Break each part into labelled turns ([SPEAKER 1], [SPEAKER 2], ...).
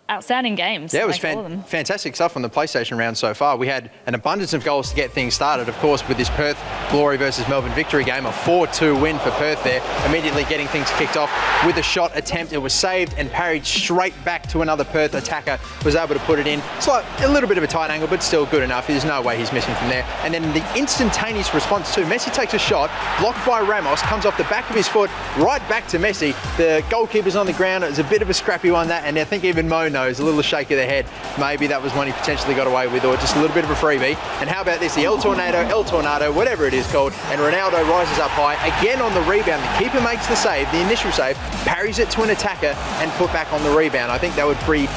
[SPEAKER 1] outstanding games.
[SPEAKER 2] Yeah, it was fantastic stuff on the PlayStation round so far. We had an abundance of goals to get things started, of course, with this Perth Glory versus Melbourne Victory game, a 4-2 win for Perth there, immediately getting things kicked off with a shot attempt. It was saved and parried straight back to another Perth attacker, was able to put it in. It's like a little bit of a tight angle, but still good enough. There's no way he's missing from there. And then the instantaneous response too. Messi takes a shot, blocked by Ramos, comes off the back of his foot, right back to Messi. The goalkeeper's on the ground. It was a bit of a scrappy one, that, and I think even Mo knows, a little shake of the head. Maybe that was one he potentially got away with, or just a little bit of a freebie. And how about this? The El Tornado, whatever it is called, and Ronaldo rises up high, again on the rebound. The keeper makes the save, the initial save, parries it to an attacker, and put back on the rebound. I think that would be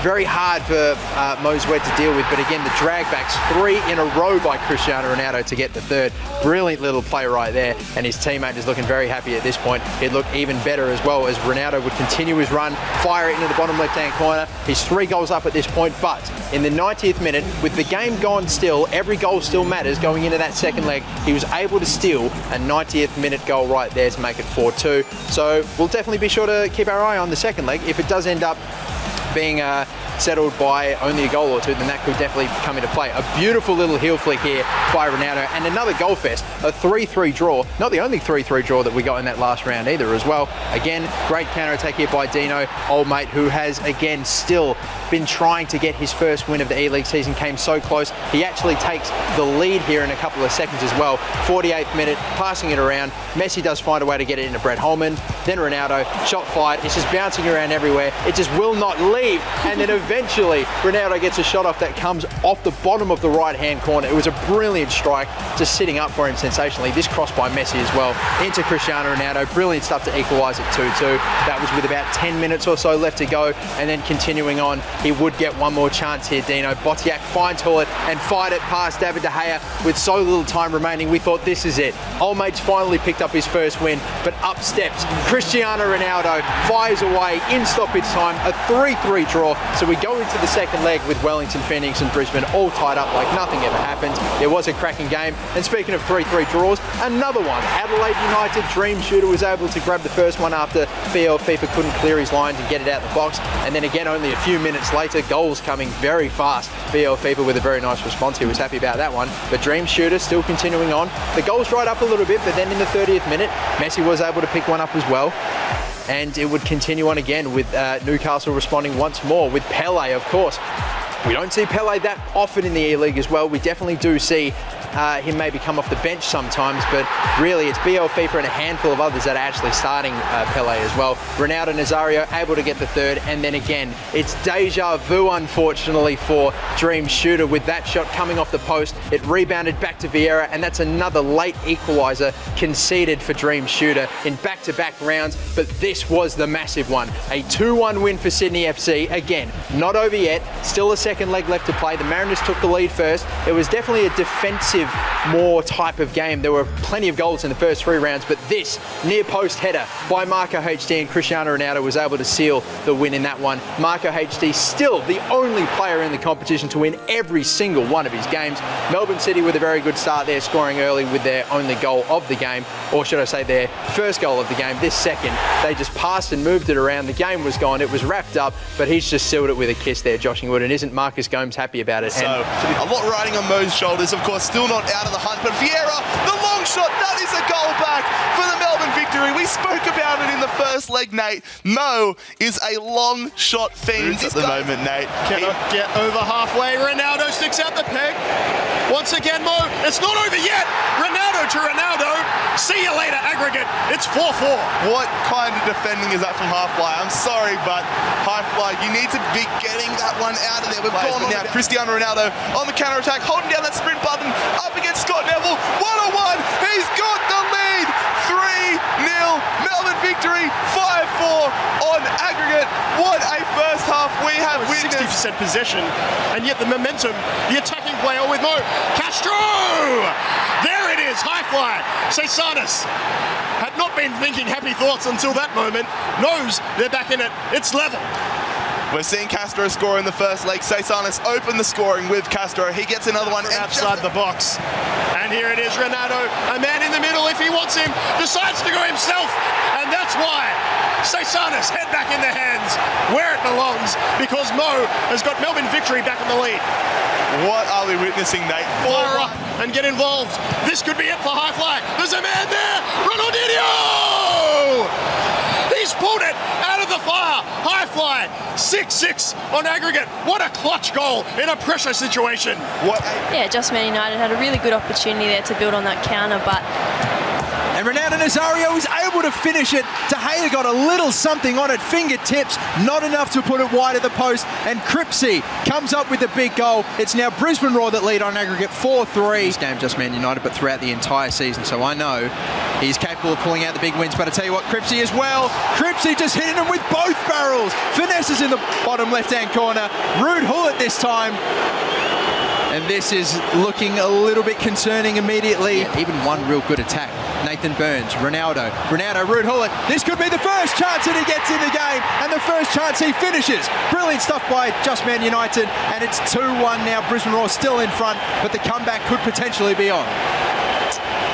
[SPEAKER 2] very hard for Mo Zwed to deal with, but again, the drag backs 3 in a row by Cristiano Ronaldo to get the third. Brilliant little play right there, and his teammate is looking very happy at this point. He'd look even better as well as Ronaldo would continue his run, fire it into the bottom left-hand corner. He's 3 goals up at this point, but in the 90th minute, with the game gone still, every goal still matters going into that second leg. He was able to steal a 90th minute goal right there to make it 4-2. So we'll definitely be sure to keep our eye on the second leg. If it does end up being settled by only a goal or two, then that could definitely come into play. A beautiful little heel flick here by Ronaldo, and another goal fest, a 3-3 draw. Not the only 3-3 draw that we got in that last round either as well. Again, great counter-attack here by Dino, old mate, who has, again, still been trying to get his first win of the E-League season, came so close. He actually takes the lead here in a couple of seconds as well. 48th minute, passing it around. Messi does find a way to get it into Brett Holman. Then Ronaldo, shot fired. It's just bouncing around everywhere. It just will not leave. And then eventually, Ronaldo gets a shot off that comes off the bottom of the right-hand corner. It was a brilliant strike, just sitting up for him sensationally. This cross by Messi as well, into Cristiano Ronaldo. Brilliant stuff to equalise it 2-2. That was with about 10 minutes or so left to go, and then continuing on, he would get one more chance here, Dino. Botiak finds Hullet and fired it past David De Gea with so little time remaining. We thought, this is it. Old mate's finally picked up his first win, but up steps Cristiano Ronaldo, fires away in stoppage time, a 3-3 draw. So we go into the second leg with Wellington, Phoenix and Brisbane all tied up like nothing ever happened. It was a cracking game. And speaking of 3-3 draws, another one. Adelaide United Dream Shooter was able to grab the first one after VL FIFA couldn't clear his lines and get it out the box. And then again, only a few minutes later, goals coming very fast. VL FIFA with a very nice response. He was happy about that one. But Dream Shooter still continuing on. The goals dried up a little bit, but then in the 30th minute, Messi was able to pick one up as well. And it would continue on again with Newcastle responding once more with Pele, of course. We don't see Pele that often in the E-League as well. We definitely do see him maybe come off the bench sometimes, but really it's BL FIFA and a handful of others that are actually starting Pele as well. Ronaldo Nazario able to get the third, and then again, it's deja vu unfortunately for Dream Shooter with that shot coming off the post. It rebounded back to Vieira, and that's another late equaliser conceded for Dream Shooter in back-to-back rounds, but this was the massive one. A 2-1 win for Sydney FC. Again, not over yet, still a second leg left to play. The Mariners took the lead first. It was definitely a defensive more type of game. There were plenty of goals in the first 3 rounds, but this near post header by Marco HD and Cristiano Ronaldo was able to seal the win in that one. Marco HD still the only player in the competition to win every single one of his games. Melbourne City with a very good start there, scoring early with their only goal of the game, or should I say their first goal of the game. This second, they just passed and moved it around. The game was gone. It was wrapped up, but he's just sealed it with a kiss there, Joshing Wood, and isn't Marcus Gomes happy about it?
[SPEAKER 3] So, a lot riding on Mo's shoulders, of course, still not out of the hunt, but Vieira, the long shot, that is a goal back for the Melbourne Victory. We spoke about it in the first leg, Nate. Mo is a long shot fiend at the moment, Nate.
[SPEAKER 4] Cannot get over halfway. Ronaldo sticks out the peg. Once again, Mo, it's not over yet. Ronaldo to Ronaldo. See you later, aggregate. It's 4-4.
[SPEAKER 3] What kind of defending is that from Half-Fly? I'm sorry, but Half-Fly, you need to be getting that one out of there. We've gone on now. Cristiano Ronaldo on the counter-attack, holding down that sprint button, up against Scott Neville. 1-on-1. He's got the lead. 3-0. Melbourne Victory. 5-4 on aggregate. What a first half we have witnessed.
[SPEAKER 4] 60% possession, and yet the momentum, the attacking player with Mo. Castro! There it is, high fly. Cesarnes had not been thinking happy thoughts until that moment. Knows they're back in it. It's level.
[SPEAKER 3] We're seeing Castro score in the first leg. Cesarnes opened the scoring with Castro. He gets another one
[SPEAKER 4] outside the box. And here it is, Ronaldo, a man in the middle if he wants him, decides to go himself. And that's why Cesarnes head it back in the hands where it belongs, because Mo has got Melbourne Victory back in the lead.
[SPEAKER 3] What are we witnessing, Nate?
[SPEAKER 4] Fire up and get involved. This could be it for High Fly. There's a man there, Ronaldinho! He's pulled it out of the fire. High Fly, 6-6 on aggregate. What a clutch goal in a pressure situation.
[SPEAKER 1] Yeah, Just Man United had a really good opportunity there to build on that counter, but...
[SPEAKER 5] And Ronaldo Nazario was able to finish it. De Gea got a little something on it, fingertips, not enough to put it wide of the post. And Cripsey comes up with the big goal. It's now Brisbane Roar that lead on aggregate 4-3.
[SPEAKER 2] This game, Just Man United, but throughout the entire season. So I know he's capable of pulling out the big wins. But I tell you what, Cripsey as well. Cripsey just hitting him with both barrels. Finesses in the bottom left-hand corner. Ruud Gullit this time. And this is looking a little bit concerning immediately. Yeah, even one real good attack. Nathan Burns, Ronaldo, Ruud Gullit. This could be the first chance that he gets in the game and the first chance he finishes. Brilliant stuff by Just Man United, and it's 2-1 now. Brisbane Roar still in front, but the comeback could potentially be on.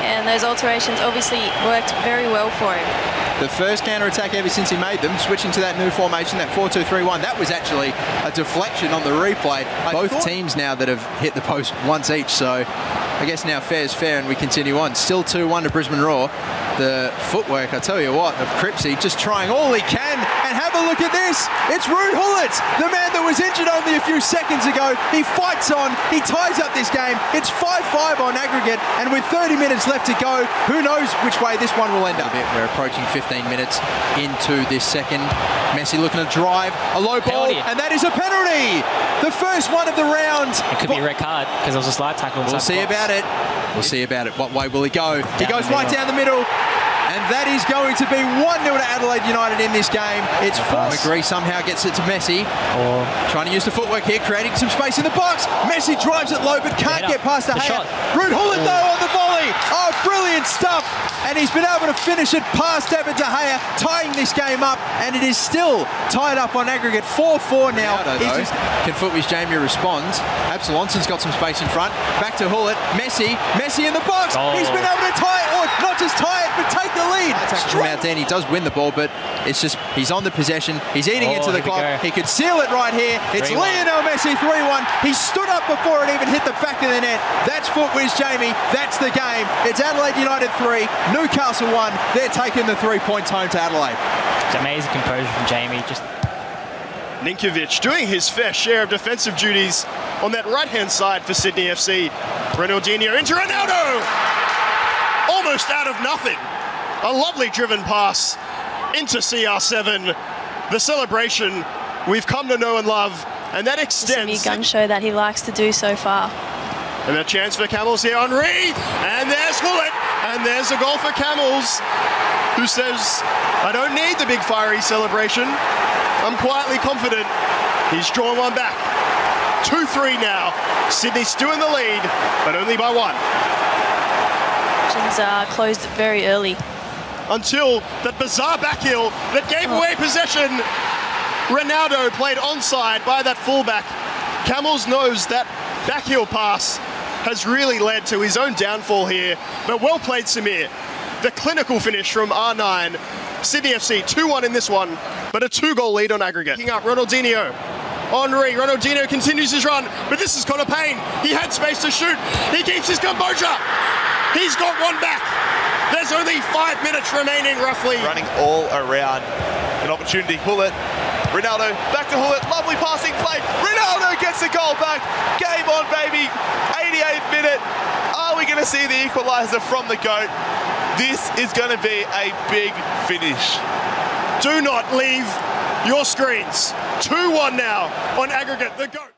[SPEAKER 1] And those alterations obviously worked very well for him.
[SPEAKER 2] The first counter-attack ever since he made them, switching to that new formation, that 4-2-3-1. That was actually a deflection on the replay. Both teams now that have hit the post once each, so I guess now fair is fair and we continue on. Still 2-1 to Brisbane Roar. The footwork, I tell you what, of Cripsey just trying all he can. And have a look at this. It's Ruud Gullit, the man that was injured only a few seconds ago. He fights on. He ties up this game. It's 5-5 on aggregate. And with 30 minutes left to go, who knows which way this one will end up. We're approaching 15 minutes into this second. Messi looking to drive. A low ball. And that is a penalty. The first one of the round.
[SPEAKER 6] It could be a red card because it was a slide tackle.
[SPEAKER 2] We'll see about it. We'll see about it. What way will he go? He goes right down the middle. And that is going to be 1-0 to Adelaide United in this game. It's McGree somehow gets it to Messi. Trying to use the footwork here, creating some space in the box. Messi drives it low, but can't get past De Gea. Ruud Gullit though on the volley. Oh, brilliant stuff. And he's been able to finish it past David De Gea, tying this game up. And it is still tied up on aggregate 4-4 now. Can Footwiz Jamie responds? Absalonson's got some space in front. Back to Gullit. Messi in the box. He's been able to tie it, or not just tie it, but take the lead. From Maldini, he does win the ball, but it's just he's on the possession. He's eating into the clock. He could seal it right here. It's Lionel Messi 3-1. He stood up before it even hit the back of the net. That's Footwiz Jamie. That's the game. It's Adelaide United 3, Newcastle 1. They're taking the 3 points home to Adelaide.
[SPEAKER 6] It's amazing composure from Jamie.
[SPEAKER 4] Ninkovic doing his fair share of defensive duties on that right-hand side for Sydney FC. Ronaldinho into Ronaldo. Almost out of nothing. A lovely driven pass into CR7. The celebration we've come to know and love, and that extends.
[SPEAKER 1] It's a new gun show that he likes to do so far.
[SPEAKER 4] And a chance for Camels here, Henry, and there's Gullit, and there's a goal for Camels, who says, I don't need the big fiery celebration. I'm quietly confident. He's drawn one back. 2-3 now. Sydney still in the lead, but only by 1.
[SPEAKER 1] Closed very early.
[SPEAKER 4] Until that bizarre back heel that gave away possession. Ronaldo played onside by that fullback. Camels knows that back heel pass has really led to his own downfall here, but well played, Samir. The clinical finish from R9. Sydney FC 2-1 in this one, but a 2-goal lead on aggregate. Picking up Ronaldinho. Henry, Ronaldinho continues his run, but this is Connor Payne. He had space to shoot. He keeps his composure. He's got one back. There's only 5 minutes remaining, roughly.
[SPEAKER 3] Running all around. An opportunity. Gullit. Ronaldo back to Gullit. Lovely passing play. Ronaldo gets the goal back. Game on, baby. 88th minute. Are we going to see the equaliser from the GOAT? This is going to be a big finish.
[SPEAKER 4] Do not leave your screens. 2-1 now on aggregate. The GOAT.